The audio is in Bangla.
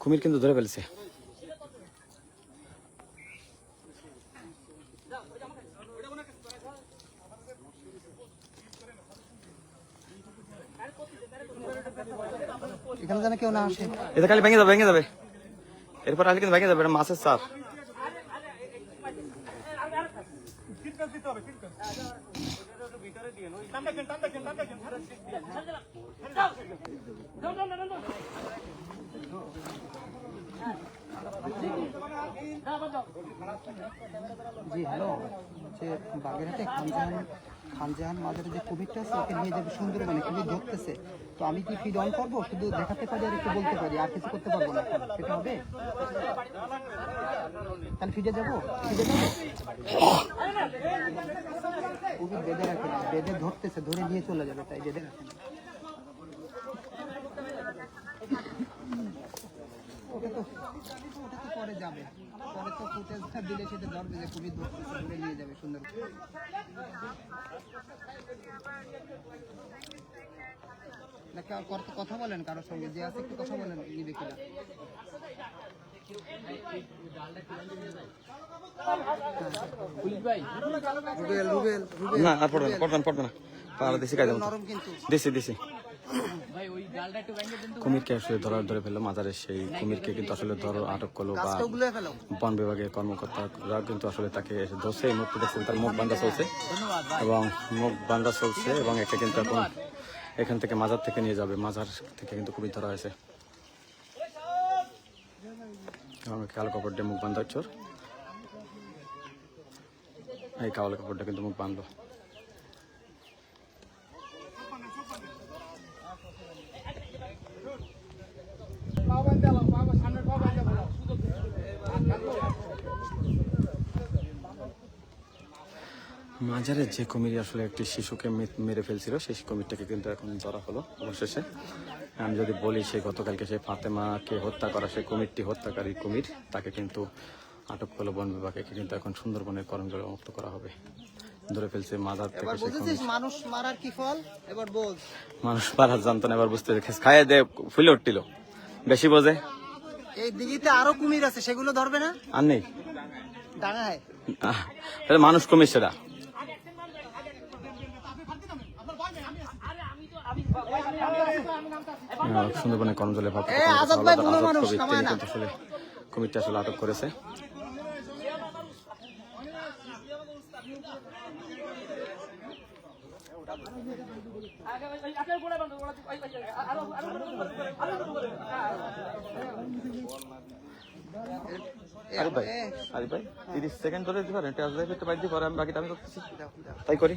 কুমির কিন্তু ধরে ফেলছে। এখানে যেন কেউ না আসে। এটা খালি ভেঙে যাবে, ভেঙে যাবে। এরপর আসলে কিন্তু ভেঙে যাবে, এটা মাছের চাপ। জি হ্যালো, যে বাগেরহাটে খানজাহান মাজারে যে কুমিরটা আছে ওকে নিয়ে যাবে সুন্দরবনে, কুমির ধরতেছে। তো আমি কি ফিড অন করবো? শুধু দেখাতে পারি আর একটু বলতে পারি, আর কিছু করতে পারবো না। সেটা হবে? তাহলে ফিডে যাবো? কুমির বেঁধে রাখে না, বেঁধে ধরতেছে, ধরে নিয়ে চলে যাবে, তাই বেঁধে রাখে না। ওটা তো পরে যাবে, পরে তো ফুটেজটা দিলে সেটা ধরবে যে কুমির ধরতেছে, ধরে নিয়ে যাবে সুন্দর। কথা বলেন কারোর সঙ্গে, যে আছে একটু কথা বলেন, নিবে কিনা। না আর পড়বে না, পড়বে না, পড়বে না। পাড়া দিছি কাজ নরম কিন্তু। দিছি। কুমিরকে আসলে ধরে ফেললো মাজারের সেই কুমিরকে কিন্তু আসলে আটক করলো বা বন বিভাগের কর্মকর্তারা কিন্তু আসলে তাকে ধরছে। এই মুহূর্তে দেখছেন তার মুখ বান্ধা চলছে এবং একটা কিন্তু এখন এখান থেকে মাজার থেকে নিয়ে যাবে। মাজার থেকে কিন্তু কুমির ধরা হয়েছে এবং কালো কাপড় দিয়ে মুখ বান্ধা চোর, এই কালো কাপড়টা কিন্তু মুখ বাঁধলো। মাজারে যে কুমির আসলে একটি শিশুকে মেরে ফেলছিল, সেই কুমিরটাকে কিন্তু এখন ধরা হলো অবশেষে। আমি যদি বলি, সেই গতকালকে সেই ফাতেমাকে হত্যা করা সেই কুমিরটি, হত্যাকারী কুমির, তাকে কিন্তু আটক করলো বন বিভাগ। একে কিন্তু এখন সুন্দরবনের করমজলে মুক্ত করা হবে। ধরে ফেলছে মাজার থেকে। মানুষ মারার কি ফল এবার বোঝ। মানুষ মারার জানতো না, এবার বুঝতে খাইয়ে দে ফুলে উঠছিল, বেশি বোঝে। এই দিঘিতে আরো কুমির আছে, সেগুলো ধরবে না? আর নেই ডাঙায় মানুষ কুমির, সেটা সুন্দরবনের করমজলে আসলে কুমিরটা আসলে আটক করেছে। আরে ভাই 30 সেকেন্ড ধরে দিতে পারেন, আমি বাকিটা আমি করতেছি, তাই করি।